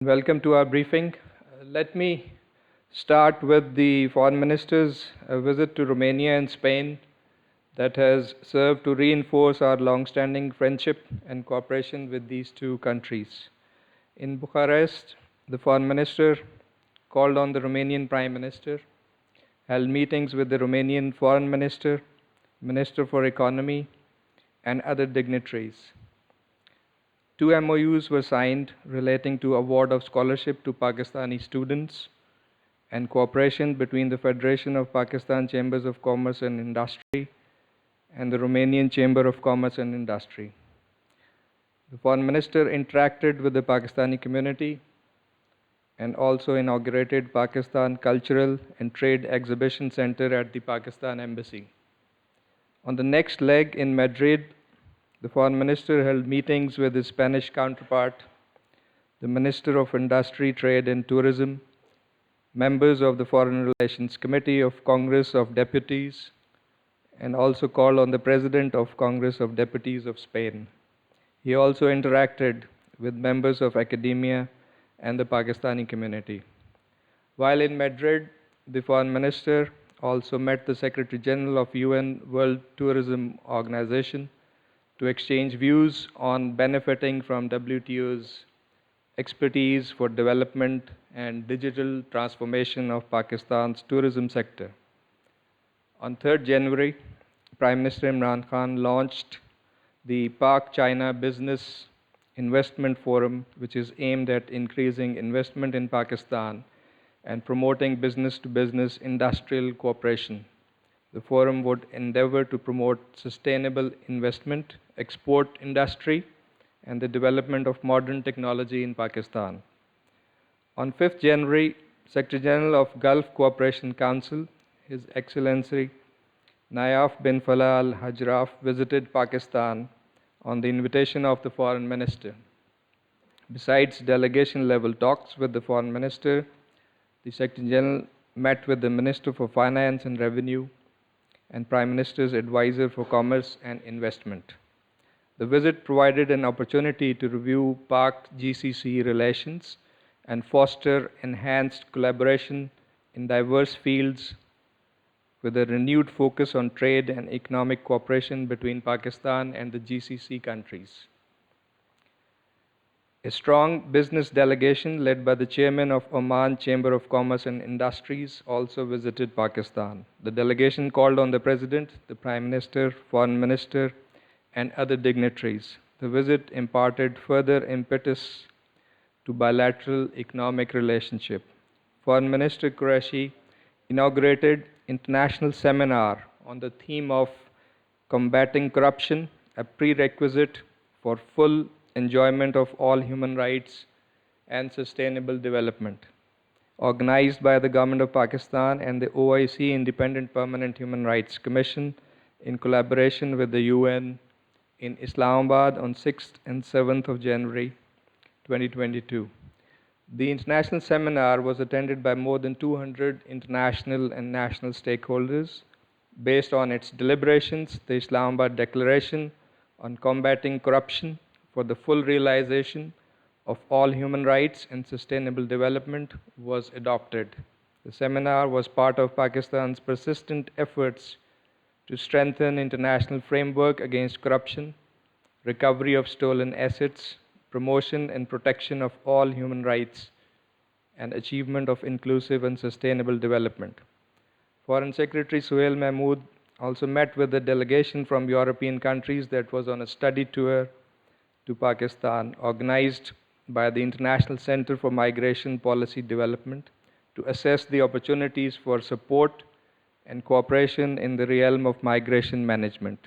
Welcome to our briefing. Let me start with the Foreign Minister's visit to Romania and Spain that has served to reinforce our long-standing friendship and cooperation with these two countries. In Bucharest, the Foreign Minister called on the Romanian Prime Minister, held meetings with the Romanian Foreign Minister, Minister for Economy, and other dignitaries. Two MOUs were signed relating to award of scholarship to Pakistani students and cooperation between the Federation of Pakistan Chambers of Commerce and Industry and the Romanian Chamber of Commerce and Industry. The Foreign Minister interacted with the Pakistani community and also inaugurated Pakistan Cultural and Trade Exhibition Center at the Pakistan Embassy. On the next leg in Madrid, the Foreign Minister held meetings with his Spanish counterpart, the Minister of Industry, Trade and Tourism, members of the Foreign Relations Committee of Congress of Deputies, and also called on the President of Congress of Deputies of Spain. He also interacted with members of academia and the Pakistani community. While in Madrid, the Foreign Minister also met the Secretary General of UN World Tourism Organization to exchange views on benefiting from WTO's expertise for development and digital transformation of Pakistan's tourism sector. On 3rd January, Prime Minister Imran Khan launched the Pak-China Business Investment Forum, which is aimed at increasing investment in Pakistan and promoting business-to-business industrial cooperation. The forum would endeavor to promote sustainable investment, export industry, and the development of modern technology in Pakistan. On 5th January, Secretary General of Gulf Cooperation Council, His Excellency Nayaf bin Falah Al Hajraf, visited Pakistan on the invitation of the Foreign Minister. Besides delegation level talks with the Foreign Minister, the Secretary General met with the Minister for Finance and Revenue and Prime Minister's Advisor for Commerce and Investment. The visit provided an opportunity to review Pak-GCC relations and foster enhanced collaboration in diverse fields with a renewed focus on trade and economic cooperation between Pakistan and the GCC countries. A strong business delegation led by the chairman of Oman Chamber of Commerce and Industries also visited Pakistan. The delegation called on the President, the Prime Minister, Foreign Minister, and other dignitaries. The visit imparted further impetus to bilateral economic relationship. Foreign Minister Qureshi inaugurated international seminar on the theme of combating corruption, a prerequisite for full enjoyment of all human rights and sustainable development, organized by the Government of Pakistan and the OIC Independent Permanent Human Rights Commission in collaboration with the UN in Islamabad on 6th and 7th of January 2022. The international seminar was attended by more than 200 international and national stakeholders based on its deliberations, the Islamabad Declaration on combating corruption for the full realization of all human rights and sustainable development was adopted. The seminar was part of Pakistan's persistent efforts to strengthen international framework against corruption, recovery of stolen assets, promotion and protection of all human rights, and achievement of inclusive and sustainable development. Foreign Secretary Suhail Mahmood also met with a delegation from European countries that was on a study tour to Pakistan, organized by the International Center for Migration Policy Development, to assess the opportunities for support and cooperation in the realm of migration management.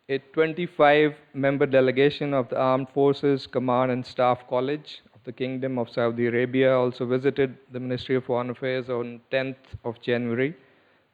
A 25-member delegation of the Armed Forces Command and Staff College of the Kingdom of Saudi Arabia also visited the Ministry of Foreign Affairs on 10th of January.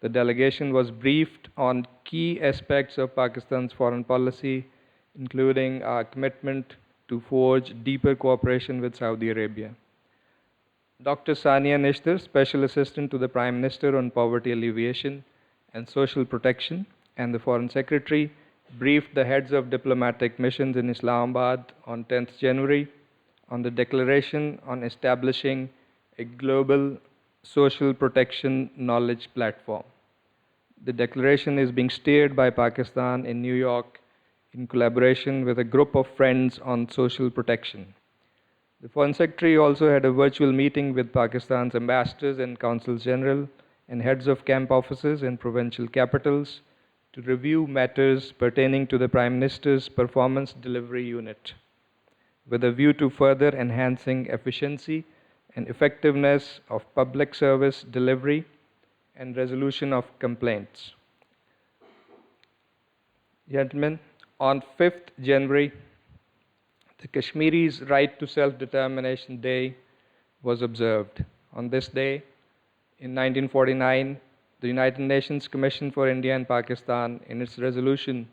The delegation was briefed on key aspects of Pakistan's foreign policy, including our commitment to forge deeper cooperation with Saudi Arabia. Dr. Sania Nishtar, Special Assistant to the Prime Minister on Poverty Alleviation and Social Protection, and the Foreign Secretary, briefed the heads of diplomatic missions in Islamabad on 10th January on the Declaration on Establishing a Global Social Protection Knowledge Platform. The declaration is being steered by Pakistan in New York in collaboration with a group of friends on social protection. The Foreign Secretary also had a virtual meeting with Pakistan's ambassadors and consuls general and heads of camp offices in provincial capitals to review matters pertaining to the Prime Minister's Performance Delivery Unit, with a view to further enhancing efficiency and effectiveness of public service delivery and resolution of complaints. Gentlemen, on 5th January, the Kashmiris' Right to Self-Determination Day was observed. On this day, in 1949, the United Nations Commission for India and Pakistan, in its resolution,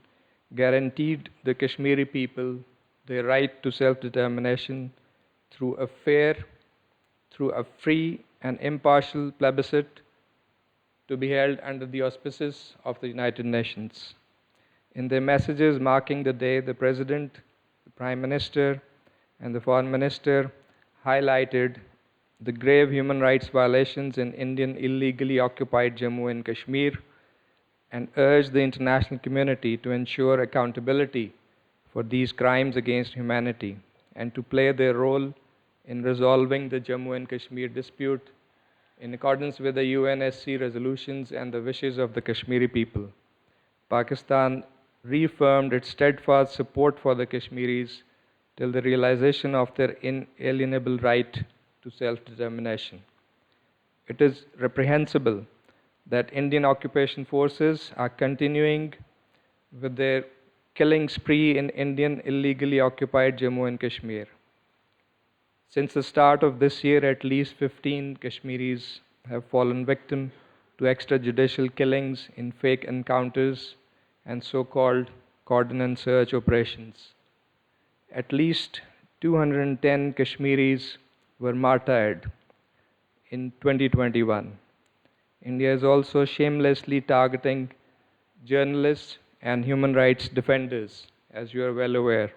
guaranteed the Kashmiri people their right to self-determination through a free and impartial plebiscite to be held under the auspices of the United Nations. In their messages marking the day, the President, the Prime Minister, and the Foreign Minister highlighted the grave human rights violations in Indian illegally occupied Jammu and Kashmir and urged the international community to ensure accountability for these crimes against humanity and to play their role in resolving the Jammu and Kashmir dispute in accordance with the UNSC resolutions and the wishes of the Kashmiri people. Pakistan reaffirmed its steadfast support for the Kashmiris till the realization of their inalienable right to self-determination. It is reprehensible that Indian occupation forces are continuing with their killing spree in Indian illegally occupied Jammu and Kashmir. Since the start of this year, at least 15 Kashmiris have fallen victim to extrajudicial killings in fake encounters and so-called cordon and search operations. At least 210 Kashmiris were martyred in 2021. India is also shamelessly targeting journalists and human rights defenders, as you are well aware.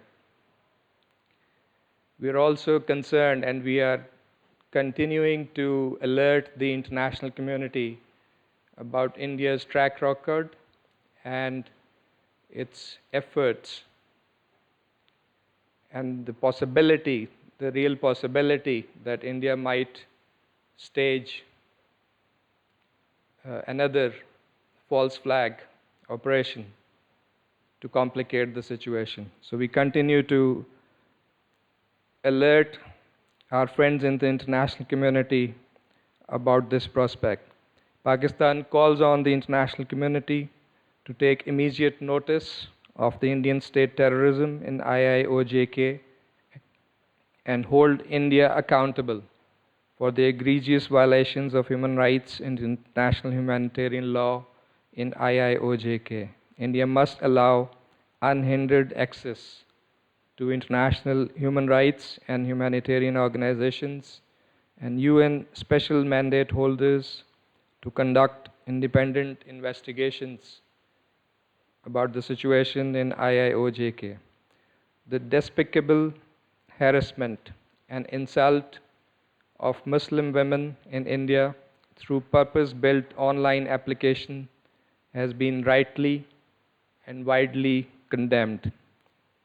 We are also concerned and we are continuing to alert the international community about India's track record and its efforts and the possibility, the real possibility that India might stage another false flag operation to complicate the situation. So we continue to alert our friends in the international community about this prospect. Pakistan calls on the international community to take immediate notice of the Indian state terrorism in IIOJK and hold India accountable for the egregious violations of human rights and international humanitarian law in IIOJK. India must allow unhindered access to international human rights and humanitarian organizations and UN special mandate holders to conduct independent investigations about the situation in IIOJK. The despicable harassment and insult of Muslim women in India through purpose-built online application has been rightly and widely condemned.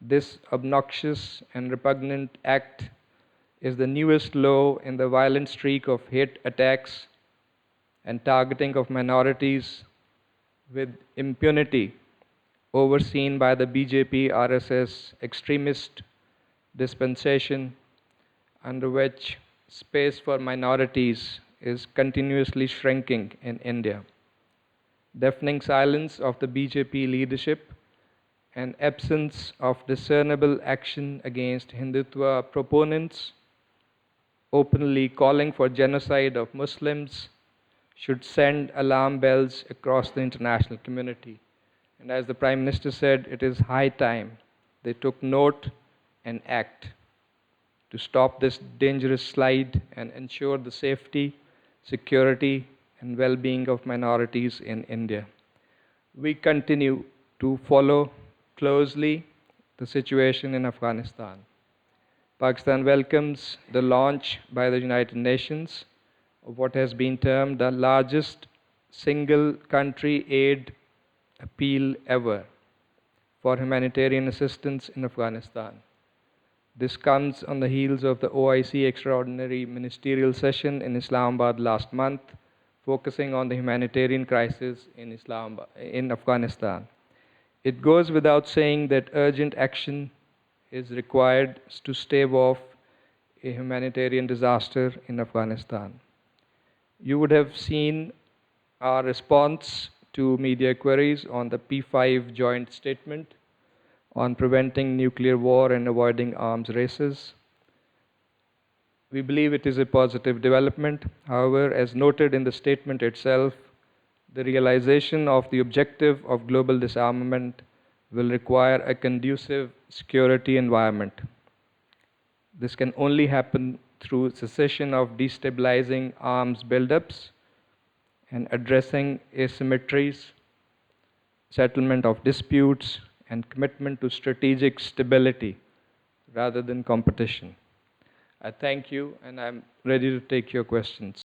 This obnoxious and repugnant act is the newest low in the violent streak of hate attacks and targeting of minorities with impunity overseen by the BJP RSS extremist dispensation, under which space for minorities is continuously shrinking in India. Deafening silence of the BJP leadership and absence of discernible action against Hindutva proponents openly calling for genocide of Muslims should send alarm bells across the international community. And as the Prime Minister said, it is high time they took note and act to stop this dangerous slide and ensure the safety, security, and well-being of minorities in India. We continue to follow closely the situation in Afghanistan. Pakistan welcomes the launch by the United Nations of what has been termed the largest single country aid appeal ever for humanitarian assistance in Afghanistan. This comes on the heels of the OIC Extraordinary Ministerial Session in Islamabad last month, focusing on the humanitarian crisis in Afghanistan. It goes without saying that urgent action is required to stave off a humanitarian disaster in Afghanistan. You would have seen our response to media queries on the P5 joint statement on preventing nuclear war and avoiding arms races. We believe it is a positive development. However, as noted in the statement itself, the realization of the objective of global disarmament will require a conducive security environment. This can only happen through cessation of destabilizing arms buildups and addressing asymmetries, settlement of disputes, and commitment to strategic stability rather than competition. I thank you, and I'm ready to take your questions.